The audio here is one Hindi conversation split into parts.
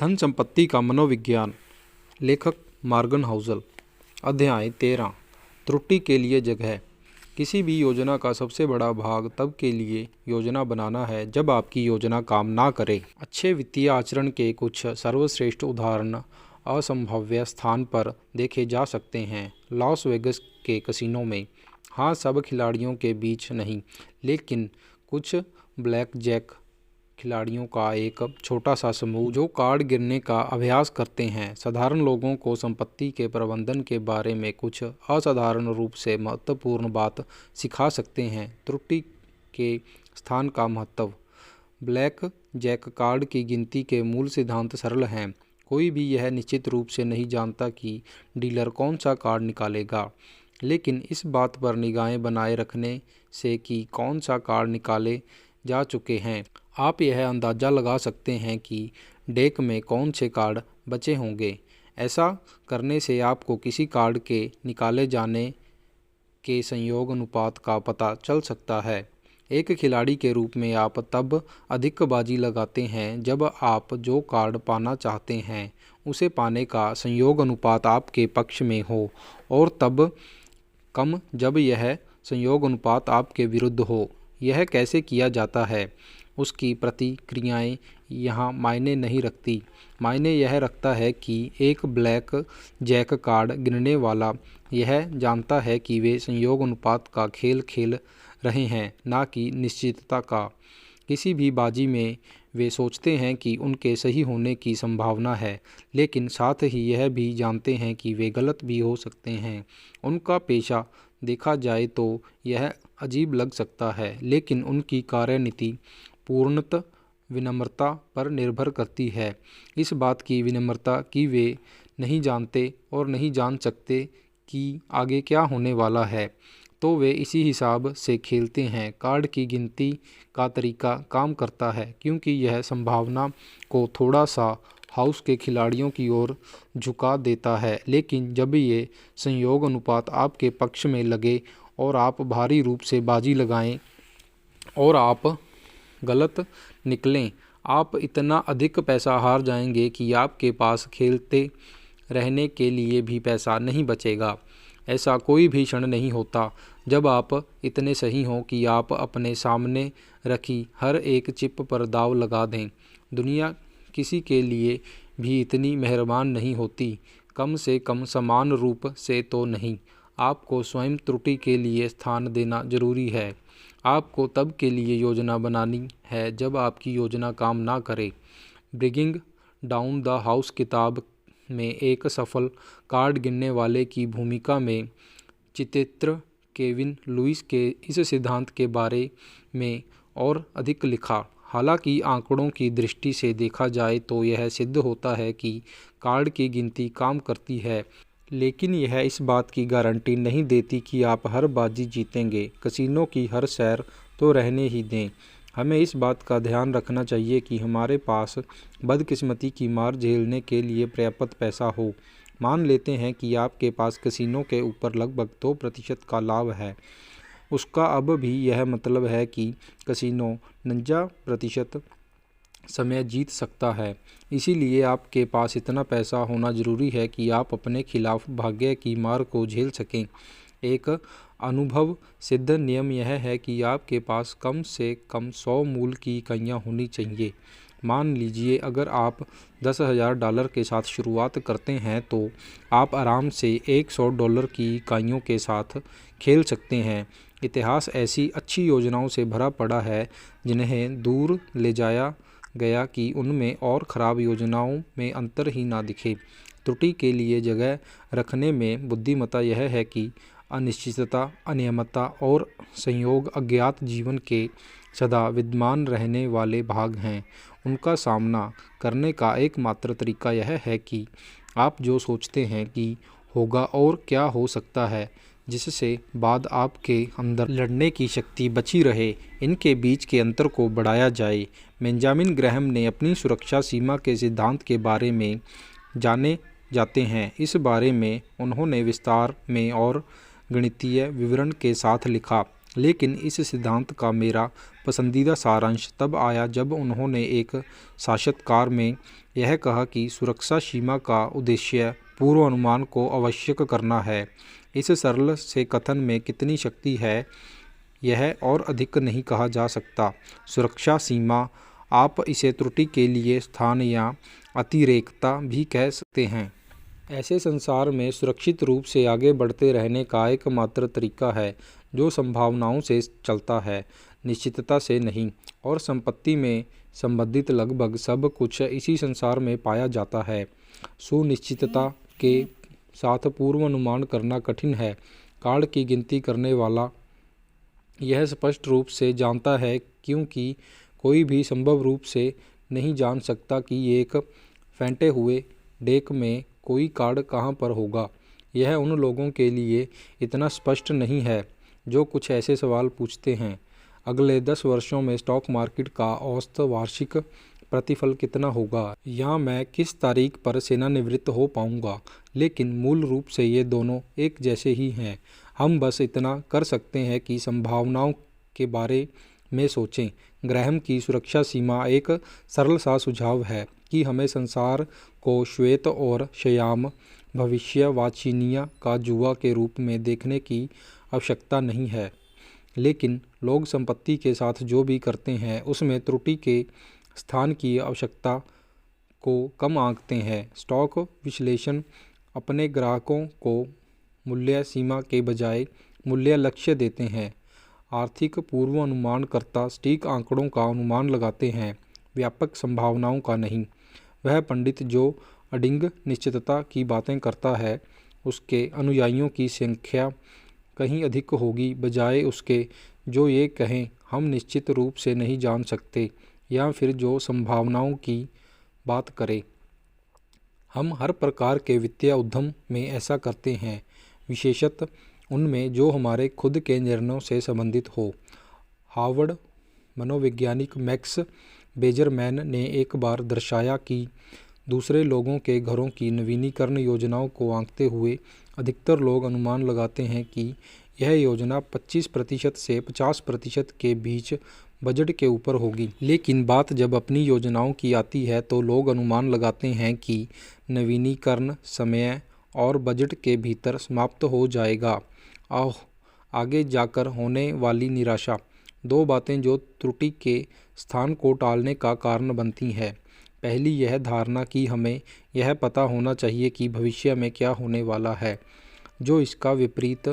धन संपत्ति का मनोविज्ञान। लेखक मॉर्गन हाउसल। अध्याय 13। त्रुटि के लिए जगह। किसी भी योजना का सबसे बड़ा भाग तब के लिए योजना बनाना है जब आपकी योजना काम ना करे। अच्छे वित्तीय आचरण के कुछ सर्वश्रेष्ठ उदाहरण असंभाव्य स्थान पर देखे जा सकते हैं। लॉस वेगस के कसिनो में। हाँ, सब खिलाड़ियों के बीच नहीं, लेकिन कुछ ब्लैक जैक खिलाड़ियों का एक छोटा सा समूह जो कार्ड गिनने का अभ्यास करते हैं, साधारण लोगों को संपत्ति के प्रबंधन के बारे में कुछ असाधारण रूप से महत्वपूर्ण बात सिखा सकते हैं। त्रुटि के स्थान का महत्व। ब्लैक जैक कार्ड की गिनती के मूल सिद्धांत सरल हैं। कोई भी यह निश्चित रूप से नहीं जानता कि डीलर कौन सा कार्ड निकालेगा, लेकिन इस बात पर निगाहें बनाए रखने से कि कौन सा कार्ड निकाले जा चुके हैं, आप यह अंदाज़ा लगा सकते हैं कि डेक में कौन से कार्ड बचे होंगे। ऐसा करने से आपको किसी कार्ड के निकाले जाने के संयोग अनुपात का पता चल सकता है। एक खिलाड़ी के रूप में आप तब अधिक बाजी लगाते हैं जब आप जो कार्ड पाना चाहते हैं उसे पाने का संयोग अनुपात आपके पक्ष में हो, और तब कम जब यह संयोग अनुपात आपके विरुद्ध हो। यह कैसे किया जाता है, उसकी प्रतिक्रियाएं यहाँ मायने नहीं रखती। मायने यह रखता है कि एक ब्लैक जैक कार्ड गिनने वाला यह जानता है कि वे संयोग अनुपात का खेल खेल रहे हैं, ना कि निश्चितता का। किसी भी बाजी में वे सोचते हैं कि उनके सही होने की संभावना है, लेकिन साथ ही यह भी जानते हैं कि वे गलत भी हो सकते हैं। उनका पेशा देखा जाए तो यह अजीब लग सकता है, लेकिन उनकी कार्यनीति पूर्णतः विनम्रता पर निर्भर करती है। इस बात की विनम्रता कि वे नहीं जानते और नहीं जान सकते कि आगे क्या होने वाला है, तो वे इसी हिसाब से खेलते हैं। कार्ड की गिनती का तरीका काम करता है क्योंकि यह संभावना को थोड़ा सा हाउस के खिलाड़ियों की ओर झुका देता है, लेकिन जब ये संयोग अनुपात आपके पक्ष में लगे और आप भारी रूप से बाजी लगाएं और आप गलत निकलें, आप इतना अधिक पैसा हार जाएंगे कि आपके पास खेलते रहने के लिए भी पैसा नहीं बचेगा। ऐसा कोई भी क्षण नहीं होता जब आप इतने सही हों कि आप अपने सामने रखी हर एक चिप पर दाव लगा दें। दुनिया किसी के लिए भी इतनी मेहरबान नहीं होती, कम से कम समान रूप से तो नहीं। आपको स्वयं त्रुटि के लिए स्थान देना जरूरी है। आपको तब के लिए योजना बनानी है जब आपकी योजना काम ना करे। ब्रिगिंग डाउन द हाउस किताब में एक सफल कार्ड गिनने वाले की भूमिका में चित्रित केविन लुइस के इस सिद्धांत के बारे में और अधिक लिखा। हालांकि आंकड़ों की दृष्टि से देखा जाए तो यह सिद्ध होता है कि कार्ड की गिनती काम करती है, लेकिन यह इस बात की गारंटी नहीं देती कि आप हर बाजी जीतेंगे। कसिनो की हर सैर तो रहने ही दें, हमें इस बात का ध्यान रखना चाहिए कि हमारे पास बदकिस्मती की मार झेलने के लिए पर्याप्त पैसा हो। मान लेते हैं कि आपके पास कसिनो के ऊपर लगभग 2% का लाभ है। उसका अब भी यह मतलब है कि कसिनो 49% समय जीत सकता है। इसीलिए आपके पास इतना पैसा होना जरूरी है कि आप अपने खिलाफ भाग्य की मार को झेल सकें। एक अनुभव सिद्ध नियम यह है कि आपके पास कम से कम 100 मूल की इकाइयाँ होनी चाहिए। मान लीजिए अगर आप $10,000 के साथ शुरुआत करते हैं तो आप आराम से $100 की इकाइयों के साथ खेल सकते हैं। इतिहास ऐसी अच्छी योजनाओं से भरा पड़ा है जिन्हें दूर ले जाया गया कि उनमें और ख़राब योजनाओं में अंतर ही ना दिखे। त्रुटि के लिए जगह रखने में बुद्धिमत्ता यह है कि अनिश्चितता, अनियमितता और संयोग अज्ञात जीवन के सदा विद्यमान रहने वाले भाग हैं। उनका सामना करने का एकमात्र तरीका यह है कि आप जो सोचते हैं कि होगा और क्या हो सकता है, जिससे बाद आपके अंदर लड़ने की शक्ति बची रहे, इनके बीच के अंतर को बढ़ाया जाए। बेंजामिन ग्रैहम ने अपनी सुरक्षा सीमा के सिद्धांत के बारे में जाने जाते हैं। इस बारे में उन्होंने विस्तार में और गणितीय विवरण के साथ लिखा। लेकिन इस सिद्धांत का मेरा पसंदीदा सारांश तब आया जब उन्होंने एक साक्षात्कार में यह कहा कि सुरक्षा सीमा का उद्देश्य पूर्व अनुमान को आवश्यक करना है। इस सरल से कथन में कितनी शक्ति है यह और अधिक नहीं कहा जा सकता। सुरक्षा सीमा, आप इसे त्रुटि के लिए स्थान या अतिरेकता भी कह सकते हैं। ऐसे संसार में सुरक्षित रूप से आगे बढ़ते रहने का एकमात्र तरीका है जो संभावनाओं से चलता है, निश्चितता से नहीं। और संपत्ति में संबंधित लगभग सब कुछ इसी संसार में पाया जाता है। सुनिश्चितता के साथ पूर्व अनुमान करना कठिन है। कार्ड की गिनती करने वाला यह स्पष्ट रूप से जानता है, क्योंकि कोई भी संभव रूप से नहीं जान सकता कि एक फेंटे हुए डेक में कोई कार्ड कहाँ पर होगा। यह उन लोगों के लिए इतना स्पष्ट नहीं है जो कुछ ऐसे सवाल पूछते हैं, अगले 10 वर्षों में स्टॉक मार्केट का औसत वार्षिक प्रतिफल कितना होगा, या मैं किस तारीख पर सेवानिवृत्त हो पाऊंगा। लेकिन मूल रूप से ये दोनों एक जैसे ही हैं। हम बस इतना कर सकते हैं कि संभावनाओं के बारे में सोचें। ग्रैहम की सुरक्षा सीमा एक सरल सा सुझाव है कि हमें संसार को श्वेत और श्याम भविष्यवाचिनियाँ का जुआ के रूप में देखने की आवश्यकता नहीं है। लेकिन लोग संपत्ति के साथ जो भी करते हैं उसमें त्रुटि के स्थान की आवश्यकता को कम आंकते हैं। स्टॉक विश्लेषण अपने ग्राहकों को मूल्य सीमा के बजाय मूल्य लक्ष्य देते हैं। आर्थिक पूर्वानुमानकर्ता सटीक आंकड़ों का अनुमान लगाते हैं, व्यापक संभावनाओं का नहीं। वह पंडित जो अडिंग निश्चितता की बातें करता है, उसके अनुयायियों की संख्या कहीं अधिक होगी, बजाय उसके जो ये कहें हम निश्चित रूप से नहीं जान सकते, या फिर जो संभावनाओं की बात करे। हम हर प्रकार के वित्तीय उद्यम में ऐसा करते हैं, विशेषतः उनमें जो हमारे खुद के निर्णयों से संबंधित हो। हार्वर्ड मनोवैज्ञानिक मैक्स बेजरमैन ने एक बार दर्शाया कि दूसरे लोगों के घरों की नवीनीकरण योजनाओं को आंकते हुए अधिकतर लोग अनुमान लगाते हैं कि यह योजना 25% से 50% के बीच बजट के ऊपर होगी। लेकिन बात जब अपनी योजनाओं की आती है तो लोग अनुमान लगाते हैं कि नवीनीकरण समय और बजट के भीतर समाप्त हो जाएगा। आगे जाकर होने वाली निराशा। दो बातें जो त्रुटि के स्थान को टालने का कारण बनती हैं। पहली यह धारणा कि हमें यह पता होना चाहिए कि भविष्य में क्या होने वाला है, जो इसका विपरीत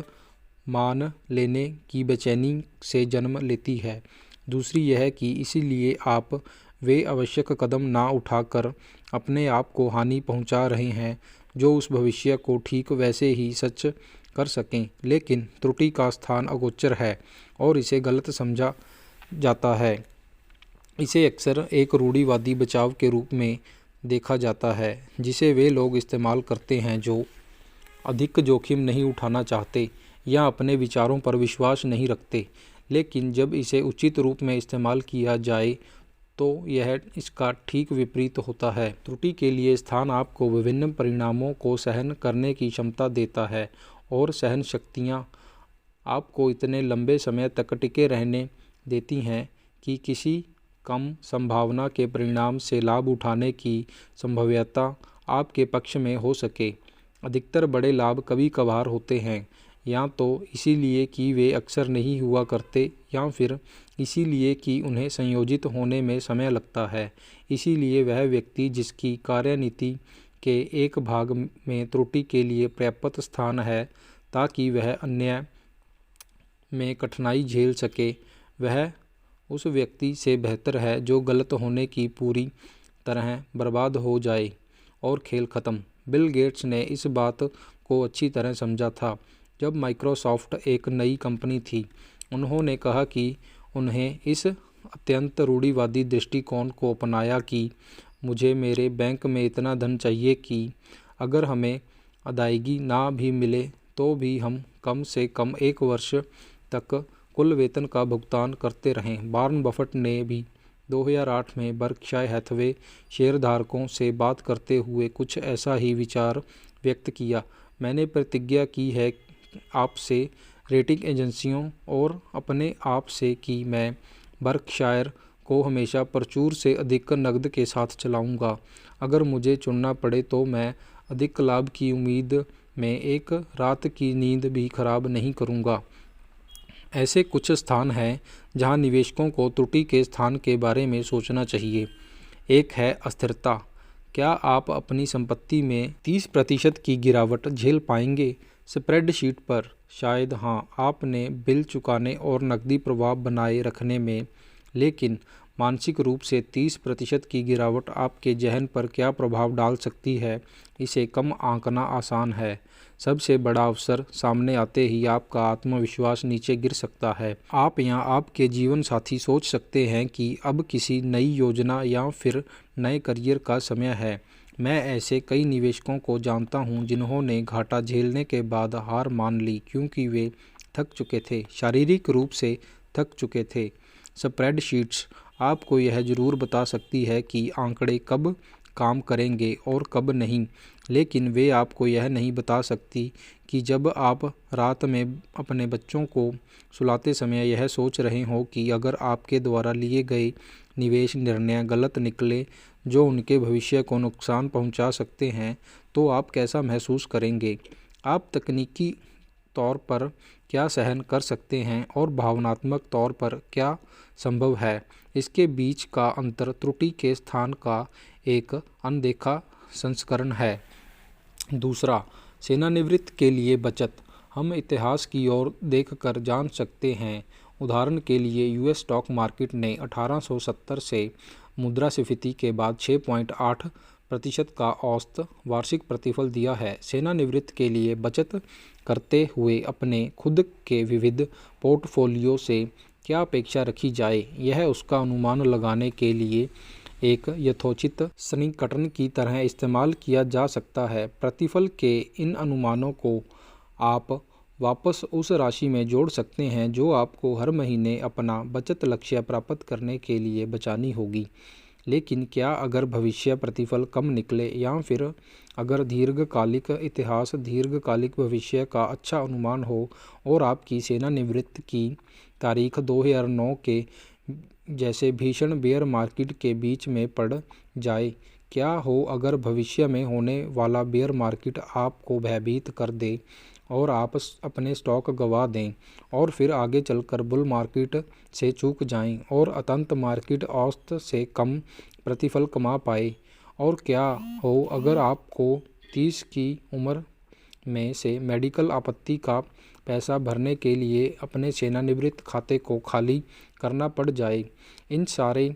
मान लेने की बेचैनी से जन्म लेती है। दूसरी यह कि इसीलिए आप वे आवश्यक कदम ना उठाकर अपने आप को हानि पहुंचा रहे हैं जो उस भविष्य को ठीक वैसे ही सच कर सकें। लेकिन त्रुटि का स्थान अगोचर है और इसे गलत समझा जाता है। इसे अक्सर एक रूढ़िवादी बचाव के रूप में देखा जाता है जिसे वे लोग इस्तेमाल करते हैं जो अधिक जोखिम नहीं उठाना चाहते या अपने विचारों पर विश्वास नहीं रखते। लेकिन जब इसे उचित रूप में इस्तेमाल किया जाए तो यह इसका ठीक विपरीत होता है। त्रुटि के लिए स्थान आपको विभिन्न परिणामों को सहन करने की क्षमता देता है, और सहन शक्तियाँ आपको इतने लंबे समय तक टिके रहने देती हैं कि किसी कम संभावना के परिणाम से लाभ उठाने की संभाव्यता आपके पक्ष में हो सके। अधिकतर बड़े लाभ कभी कभार होते हैं, या तो इसीलिए कि वे अक्सर नहीं हुआ करते, या फिर इसीलिए कि उन्हें संयोजित होने में समय लगता है। इसीलिए वह व्यक्ति जिसकी कार्यनीति के एक भाग में त्रुटि के लिए पर्याप्त स्थान है ताकि वह अन्य में कठिनाई झेल सके, वह उस व्यक्ति से बेहतर है जो गलत होने की पूरी तरह बर्बाद हो जाए और खेल ख़त्म। बिल गेट्स ने इस बात को अच्छी तरह समझा था जब माइक्रोसॉफ्ट एक नई कंपनी थी। उन्होंने कहा कि उन्हें इस अत्यंत रूढ़िवादी दृष्टिकोण को अपनाया कि मुझे मेरे बैंक में इतना धन चाहिए कि अगर हमें अदायगी ना भी मिले तो भी हम कम से कम 1 वर्ष तक कुल वेतन का भुगतान करते रहें। वॉरेन बफेट ने भी 2008 में बर्कशायर हैथवे शेयरधारकों से बात करते हुए कुछ ऐसा ही विचार व्यक्त किया। मैंने प्रतिज्ञा की है आपसे रेटिंग एजेंसियों और अपने आप से कि मैं बर्कशायर को हमेशा प्रचुर से अधिक नकद के साथ चलाऊंगा। अगर मुझे चुनना पड़े तो मैं अधिक लाभ की उम्मीद में एक रात की नींद भी खराब नहीं करूंगा। ऐसे कुछ स्थान हैं जहां निवेशकों को त्रुटि के स्थान के बारे में सोचना चाहिए। एक है अस्थिरता। क्या आप अपनी संपत्ति में 30% की गिरावट झेल पाएंगे? स्प्रेडशीट पर शायद हाँ, आपने बिल चुकाने और नकदी प्रवाह बनाए रखने में, लेकिन मानसिक रूप से 30% की गिरावट आपके ज़हन पर क्या प्रभाव डाल सकती है, इसे कम आंकना आसान है। सबसे बड़ा अवसर सामने आते ही आपका आत्मविश्वास नीचे गिर सकता है। आप या आपके जीवन साथी सोच सकते हैं कि अब किसी नई योजना या फिर नए करियर का समय है। मैं ऐसे कई निवेशकों को जानता हूं जिन्होंने घाटा झेलने के बाद हार मान ली क्योंकि वे थक चुके थे, शारीरिक रूप से थक चुके थे। स्प्रेडशीट्स आपको यह ज़रूर बता सकती है कि आंकड़े कब काम करेंगे और कब नहीं, लेकिन वे आपको यह नहीं बता सकती कि जब आप रात में अपने बच्चों को सुलाते समय यह सोच रहे हो कि अगर आपके द्वारा लिए गए निवेश निर्णय गलत निकले जो उनके भविष्य को नुकसान पहुंचा सकते हैं, तो आप कैसा महसूस करेंगे। आप तकनीकी तौर पर क्या सहन कर सकते हैं और भावनात्मक तौर पर क्या संभव है, इसके बीच का अंतर त्रुटि के स्थान का एक अनदेखा संस्करण है। दूसरा, सेवानिवृत्ति के लिए बचत। हम इतिहास की ओर देखकर जान सकते हैं। उदाहरण के लिए यूएस स्टॉक मार्केट ने 1870 से मुद्रास्फीति के बाद 6.8% का औसत वार्षिक प्रतिफल दिया है। सेवानिवृत्ति के लिए बचत करते हुए अपने खुद के विविध पोर्टफोलियो से क्या अपेक्षा रखी जाए, यह उसका अनुमान लगाने के लिए एक यथोचित सन्निकटन की तरह इस्तेमाल किया जा सकता है। प्रतिफल के इन अनुमानों को आप वापस उस राशि में जोड़ सकते हैं जो आपको हर महीने अपना बचत लक्ष्य प्राप्त करने के लिए बचानी होगी। लेकिन क्या अगर भविष्य प्रतिफल कम निकले या फिर अगर दीर्घकालिक इतिहास दीर्घकालिक भविष्य का अच्छा अनुमान हो और आपकी सेवानिवृत्ति की तारीख 2009 के जैसे भीषण बेयर मार्केट के बीच में पड़ जाए? क्या हो अगर भविष्य में होने वाला बेयर मार्केट आपको भयभीत कर दे और आप अपने स्टॉक गंवा दें और फिर आगे चलकर बुल मार्केट से चूक जाएं और अंततः मार्केट औसत से कम प्रतिफल कमा पाए? और क्या हो अगर आपको 30 की उम्र में से मेडिकल आपत्ति का पैसा भरने के लिए अपने सेवानिवृत्ति खाते को खाली करना पड़ जाए? इन सारे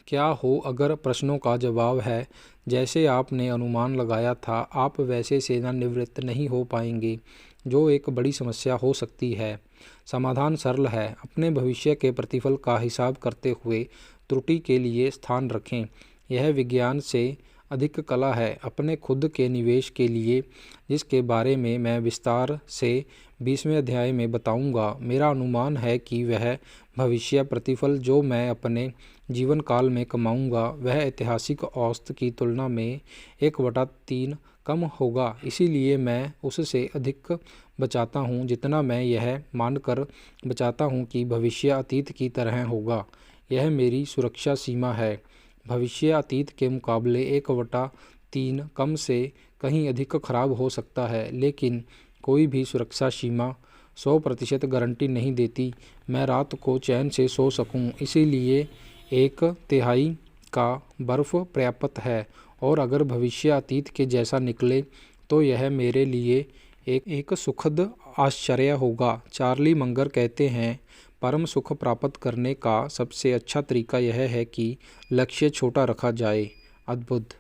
क्या हो अगर प्रश्नों का जवाब है जैसे आपने अनुमान लगाया था, आप वैसे सेवानिवृत्त नहीं हो पाएंगे, जो एक बड़ी समस्या हो सकती है। समाधान सरल है, अपने भविष्य के प्रतिफल का हिसाब करते हुए त्रुटि के लिए स्थान रखें। यह विज्ञान से अधिक कला है। अपने खुद के निवेश के लिए, जिसके बारे में मैं विस्तार से 20वें अध्याय में बताऊंगा, मेरा अनुमान है कि वह भविष्य प्रतिफल जो मैं अपने जीवन काल में कमाऊंगा वह ऐतिहासिक औसत की तुलना में 1/3 कम होगा। इसीलिए मैं उससे अधिक बचाता हूं जितना मैं यह मानकर बचाता हूं कि भविष्य अतीत की तरह होगा। यह मेरी सुरक्षा सीमा है। भविष्य अतीत के मुकाबले 1/3 कम से कहीं अधिक खराब हो सकता है, लेकिन कोई भी सुरक्षा सीमा 100% गारंटी नहीं देती मैं रात को चैन से सो सकूं। इसीलिए 1/3 का बर्फ पर्याप्त है और अगर भविष्य अतीत के जैसा निकले तो यह मेरे लिए एक सुखद आश्चर्य होगा। चार्ली मंगर कहते हैं, परम सुख प्राप्त करने का सबसे अच्छा तरीका यह है कि लक्ष्य छोटा रखा जाए। अद्भुत।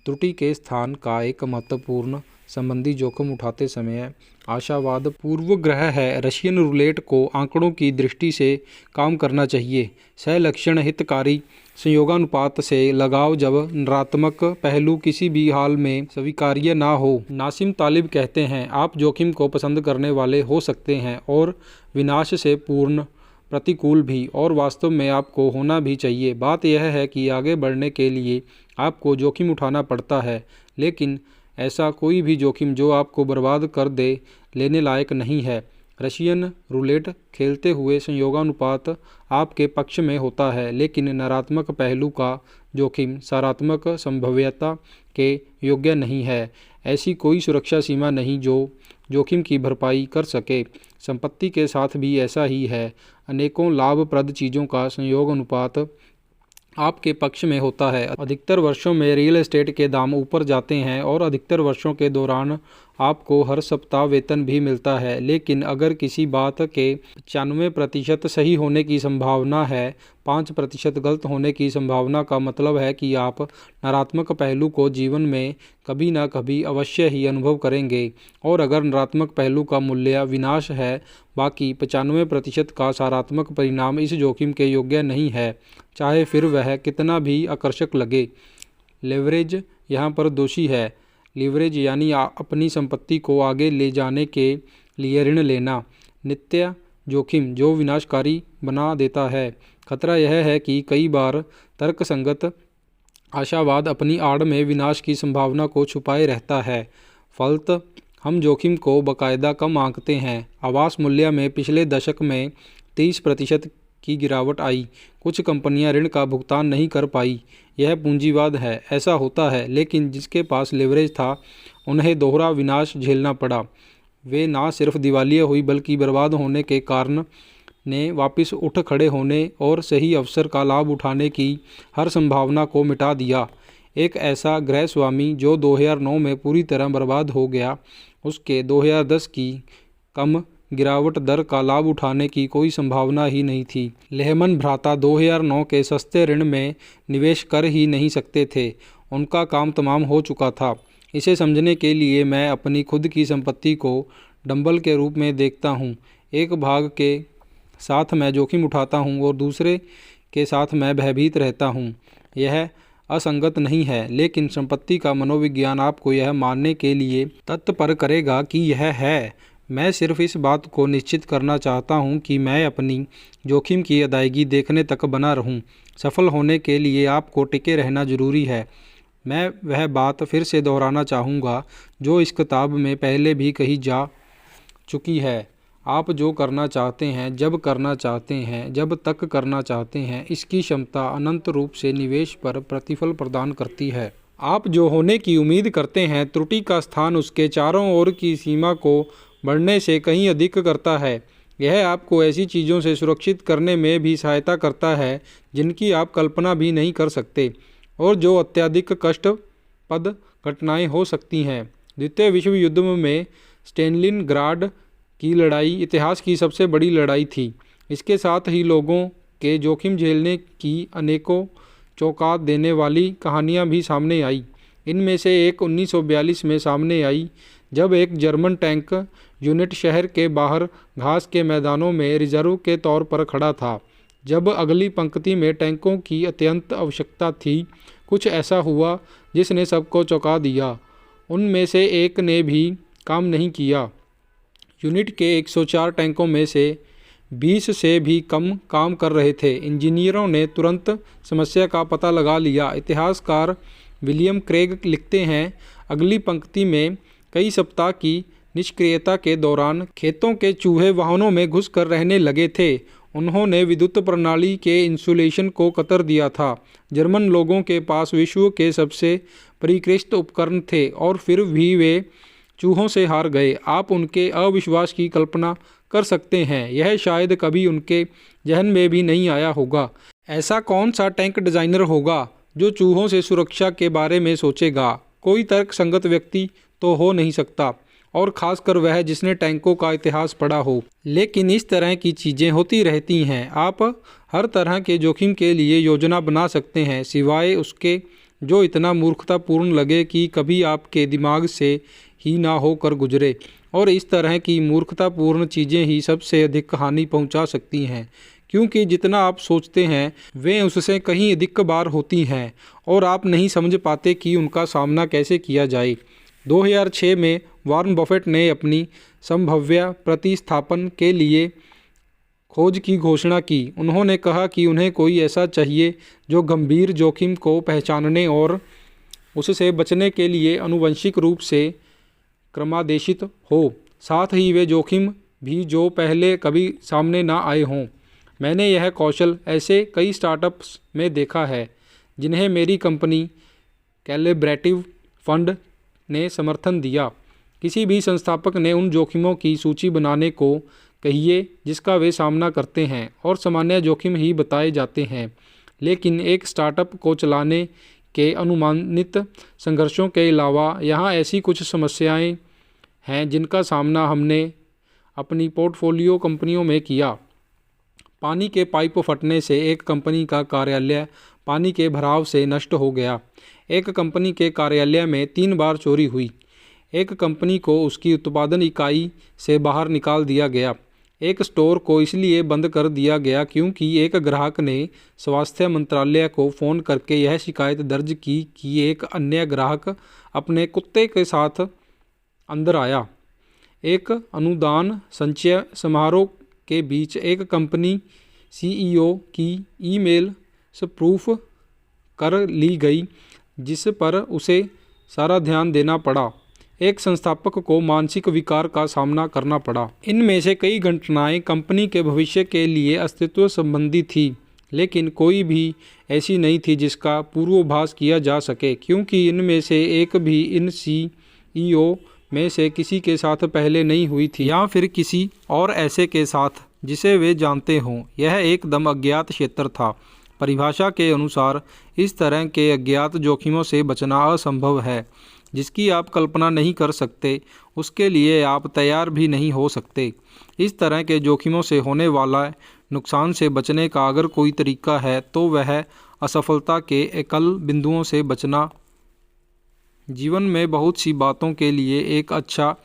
त्रुटि के स्थान का एक महत्वपूर्ण संबंधी जोखिम उठाते समय आशावाद पूर्वग्रह है। रशियन रूलेट को आंकड़ों की दृष्टि से काम करना चाहिए। सहलक्षण हितकारी संयोगानुपात से लगाव जब नकारात्मक पहलू किसी भी हाल में स्वीकार्य ना हो। नासिम तालिब कहते हैं, आप जोखिम को पसंद करने वाले हो सकते हैं और विनाश से पूर्ण प्रतिकूल भी, और वास्तव में आपको होना भी चाहिए। बात यह है कि आगे बढ़ने के लिए आपको जोखिम उठाना पड़ता है, लेकिन ऐसा कोई भी जोखिम जो आपको बर्बाद कर दे लेने लायक नहीं है। रशियन रूलेट खेलते हुए संयोगानुपात आपके पक्ष में होता है, लेकिन नकारात्मक पहलू का जोखिम सकारात्मक संभाव्यता के योग्य नहीं है। ऐसी कोई सुरक्षा सीमा नहीं जो जोखिम की भरपाई कर सके। संपत्ति के साथ भी ऐसा ही है। अनेकों लाभप्रद चीज़ों का संयोग अनुपात आपके पक्ष में होता है। अधिकतर वर्षों में रियल एस्टेट के दाम ऊपर जाते हैं और अधिकतर वर्षों के दौरान आपको हर सप्ताह वेतन भी मिलता है। लेकिन अगर किसी बात के 95% सही होने की संभावना है, 5% गलत होने की संभावना का मतलब है कि आप नकारात्मक पहलू को जीवन में कभी ना कभी अवश्य ही अनुभव करेंगे। और अगर नकारात्मक पहलू का मूल्य विनाश है, बाकी 95% का सकारात्मक परिणाम इस जोखिम के योग्य नहीं है, चाहे फिर वह कितना भी आकर्षक लगे। लेवरेज यहाँ पर दोषी है। लीवरेज यानी अपनी संपत्ति को आगे ले जाने के लिए ऋण लेना। नित्य जोखिम जो विनाशकारी बना देता है। खतरा यह है कि कई बार तर्कसंगत आशावाद अपनी आड़ में विनाश की संभावना को छुपाए रहता है। फलत हम जोखिम को बाकायदा कम आंकते हैं। आवास मूल्य में पिछले दशक में 30% की गिरावट आई। कुछ कंपनियां ऋण का भुगतान नहीं कर पाई। यह पूंजीवाद है। ऐसा होता है, लेकिन जिसके पास लेवरेज था उन्हें दोहरा विनाश झेलना पड़ा। वे ना सिर्फ दिवालिया हुई बल्कि बर्बाद होने के कारण ने वापस उठ खड़े होने और सही अवसर का लाभ उठाने की हर संभावना को मिटा दिया। एक ऐसा गृहस्वामी जो 2009 में पूरी तरह बर्बाद हो गया, उसके 2010 की कम गिरावट दर का लाभ उठाने की कोई संभावना ही नहीं थी। लेहमन भ्राता 2009 के सस्ते ऋण में निवेश कर ही नहीं सकते थे। उनका काम तमाम हो चुका था। इसे समझने के लिए मैं अपनी खुद की संपत्ति को डंबल के रूप में देखता हूँ। एक भाग के साथ मैं जोखिम उठाता हूँ और दूसरे के साथ मैं भयभीत रहता हूँ। यह असंगत नहीं है, लेकिन संपत्ति का मनोविज्ञान आपको यह मानने के लिए तत्पर करेगा कि यह है। मैं सिर्फ इस बात को निश्चित करना चाहता हूं कि मैं अपनी जोखिम की अदायगी देखने तक बना रहूं। सफल होने के लिए आपको टिके रहना जरूरी है। मैं वह बात फिर से दोहराना चाहूँगा जो इस किताब में पहले भी कही जा चुकी है। आप जो करना चाहते हैं, जब करना चाहते हैं, जब तक करना चाहते हैं, इसकी क्षमता अनंत रूप से निवेश पर प्रतिफल प्रदान करती है। आप जो होने की उम्मीद करते हैं, त्रुटि का स्थान उसके चारों ओर की सीमा को बढ़ने से कहीं अधिक करता है। यह आपको ऐसी चीज़ों से सुरक्षित करने में भी सहायता करता है जिनकी आप कल्पना भी नहीं कर सकते और जो अत्यधिक कष्टप्रद घटनाएं हो सकती हैं। द्वितीय विश्व युद्ध में स्टेलिनग्राड की लड़ाई इतिहास की सबसे बड़ी लड़ाई थी। इसके साथ ही लोगों के जोखिम झेलने की अनेकों चौंका देने वाली कहानियां भी सामने आई। इनमें से एक 1942 में सामने आई, जब एक जर्मन टैंक यूनिट शहर के बाहर घास के मैदानों में रिजर्व के तौर पर खड़ा था। जब अगली पंक्ति में टैंकों की अत्यंत आवश्यकता थी, कुछ ऐसा हुआ जिसने सबको चौंका दिया। उनमें से एक ने भी काम नहीं किया। यूनिट के 104 टैंकों में से 20 से भी कम काम कर रहे थे। इंजीनियरों ने तुरंत समस्या का पता लगा लिया। इतिहासकार विलियम क्रेग लिखते हैं, अगली पंक्ति में कई सप्ताह की निष्क्रियता के दौरान खेतों के चूहे वाहनों में घुस कर रहने लगे थे। उन्होंने विद्युत प्रणाली के इंसुलेशन को कतर दिया था। जर्मन लोगों के पास विश्व के सबसे परिष्कृत उपकरण थे और फिर भी वे चूहों से हार गए। आप उनके अविश्वास की कल्पना कर सकते हैं। यह शायद कभी उनके जहन में भी नहीं आया होगा। ऐसा कौन सा टैंक डिज़ाइनर होगा जो चूहों से सुरक्षा के बारे में सोचेगा? कोई तर्कसंगत व्यक्ति तो हो नहीं सकता, और ख़ासकर वह जिसने टैंकों का इतिहास पढ़ा हो। लेकिन इस तरह की चीज़ें होती रहती हैं। आप हर तरह के जोखिम के लिए योजना बना सकते हैं, सिवाय उसके जो इतना मूर्खतापूर्ण लगे कि कभी आपके दिमाग से ही ना होकर गुजरे। और इस तरह की मूर्खतापूर्ण चीज़ें ही सबसे अधिक हानि पहुंचा सकती हैं, क्योंकि जितना आप सोचते हैं वे उससे कहीं अधिक बार होती हैं और आप नहीं समझ पाते कि उनका सामना कैसे किया जाए। 2006 में वॉरेन बफेट ने अपनी संभाव्य प्रतिस्थापन के लिए खोज की घोषणा की। उन्होंने कहा कि उन्हें कोई ऐसा चाहिए जो गंभीर जोखिम को पहचानने और उससे बचने के लिए आनुवंशिक रूप से क्रमादेशित हो। साथ ही वे जोखिम भी जो पहले कभी सामने ना आए हों। मैंने यह कौशल ऐसे कई स्टार्टअप्स में देखा है जिन्हें मेरी कंपनी कैलिब्रेटिव फंड ने समर्थन दिया। किसी भी संस्थापक ने उन जोखिमों की सूची बनाने को कहिए जिसका वे सामना करते हैं, और सामान्य जोखिम ही बताए जाते हैं। लेकिन एक स्टार्टअप को चलाने के अनुमानित संघर्षों के अलावा यहाँ ऐसी कुछ समस्याएं हैं जिनका सामना हमने अपनी पोर्टफोलियो कंपनियों में किया। पानी के पाइप फटने से एक कंपनी का कार्यालय पानी के भराव से नष्ट हो गया। एक कंपनी के कार्यालय में 3 बार चोरी हुई। एक कंपनी को उसकी उत्पादन इकाई से बाहर निकाल दिया गया। एक स्टोर को इसलिए बंद कर दिया गया क्योंकि एक ग्राहक ने स्वास्थ्य मंत्रालय को फ़ोन करके यह शिकायत दर्ज की कि एक अन्य ग्राहक अपने कुत्ते के साथ अंदर आया। एक अनुदान संचय समारोह के बीच एक कंपनी सीईओ की ईमेल स्पूफ कर ली गई, जिस पर उसे सारा ध्यान देना पड़ा। एक संस्थापक को मानसिक विकार का सामना करना पड़ा। इनमें से कई घटनाएं कंपनी के भविष्य के लिए अस्तित्व संबंधी थी, लेकिन कोई भी ऐसी नहीं थी जिसका पूर्वाभास किया जा सके, क्योंकि इनमें से एक भी इन सीईओ में से किसी के साथ पहले नहीं हुई थी, या फिर किसी और ऐसे के साथ जिसे वे जानते हों। यह एकदम अज्ञात क्षेत्र था। परिभाषा के अनुसार इस तरह के अज्ञात जोखिमों से बचना असंभव है, जिसकी आप कल्पना नहीं कर सकते, उसके लिए आप तैयार भी नहीं हो सकते। इस तरह के जोखिमों से होने वाला नुकसान से बचने का अगर कोई तरीका है तो वह असफलता के एकल बिंदुओं से बचना। जीवन में बहुत सी बातों के लिए एक अच्छा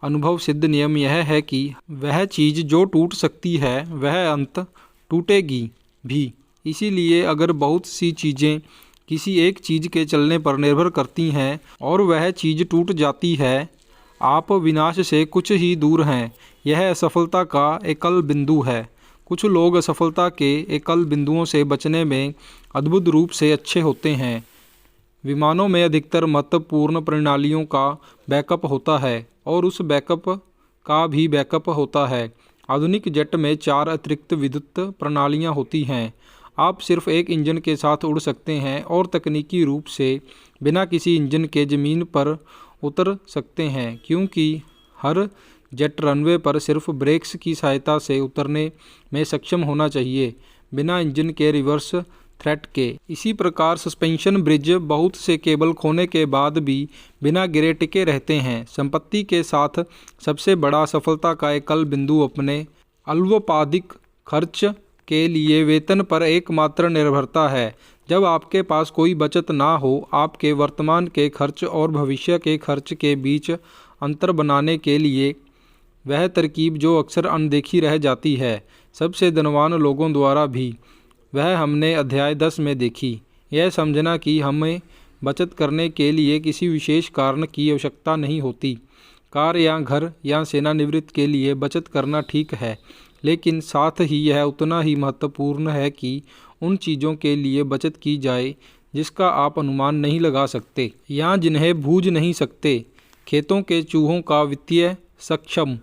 अनुभव सिद्ध नियम यह है कि वह चीज़ जो टूट सकती है वह अंत टूटेगी भी। इसीलिए अगर बहुत सी चीज़ें किसी एक चीज़ के चलने पर निर्भर करती हैं और वह चीज़ टूट जाती है, आप विनाश से कुछ ही दूर हैं। यह असफलता का एकल बिंदु है। कुछ लोग असफलता के एकल बिंदुओं से बचने में अद्भुत रूप से अच्छे होते हैं। विमानों में अधिकतर महत्वपूर्ण प्रणालियों का बैकअप होता है और उस बैकअप का भी बैकअप होता है। आधुनिक जेट में 4 अतिरिक्त विद्युत प्रणालियां होती हैं। आप सिर्फ एक इंजन के साथ उड़ सकते हैं और तकनीकी रूप से बिना किसी इंजन के ज़मीन पर उतर सकते हैं, क्योंकि हर जेट रनवे पर सिर्फ ब्रेक्स की सहायता से उतरने में सक्षम होना चाहिए, बिना इंजन के रिवर्स थ्रेट के। इसी प्रकार सस्पेंशन ब्रिज बहुत से केबल खोने के बाद भी बिना गिरे टिके रहते हैं। संपत्ति के साथ सबसे बड़ा सफलता का एकल बिंदु अपने अल्पावधिक खर्च के लिए वेतन पर एकमात्र निर्भरता है। जब आपके पास कोई बचत ना हो, आपके वर्तमान के खर्च और भविष्य के खर्च के बीच अंतर बनाने के लिए वह तरकीब जो अक्सर अनदेखी रह जाती है, सबसे धनवान लोगों द्वारा भी, वह हमने अध्याय 10 में देखी। यह समझना कि हमें बचत करने के लिए किसी विशेष कारण की आवश्यकता नहीं होती। कार या घर या सेवानिवृत्ति के लिए बचत करना ठीक है, लेकिन साथ ही यह उतना ही महत्वपूर्ण है कि उन चीज़ों के लिए बचत की जाए जिसका आप अनुमान नहीं लगा सकते या जिन्हें बूझ नहीं सकते। खेतों के चूहों का वित्तीय सक्षम।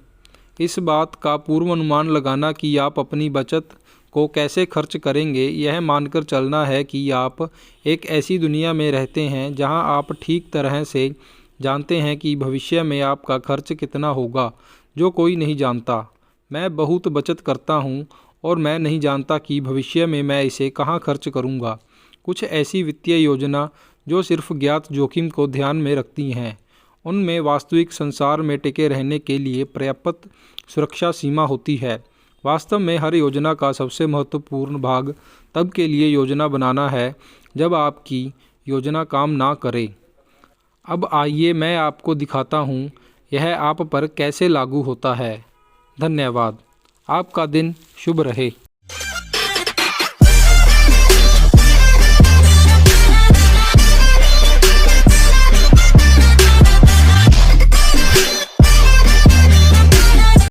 इस बात का पूर्व अनुमान लगाना कि आप अपनी बचत को कैसे खर्च करेंगे, यह मानकर चलना है कि आप एक ऐसी दुनिया में रहते हैं जहां आप ठीक तरह से जानते हैं कि भविष्य में आपका खर्च कितना होगा, जो कोई नहीं जानता। मैं बहुत बचत करता हूं और मैं नहीं जानता कि भविष्य में मैं इसे कहां खर्च करूंगा। कुछ ऐसी वित्तीय योजना जो सिर्फ ज्ञात जोखिम को ध्यान में रखती हैं, उनमें वास्तविक संसार में टिके रहने के लिए पर्याप्त सुरक्षा सीमा होती है। वास्तव में हर योजना का सबसे महत्वपूर्ण भाग तब के लिए योजना बनाना है जब आपकी योजना काम ना करे। अब आइए मैं आपको दिखाता हूँ यह आप पर कैसे लागू होता है। धन्यवाद। आपका दिन शुभ रहे।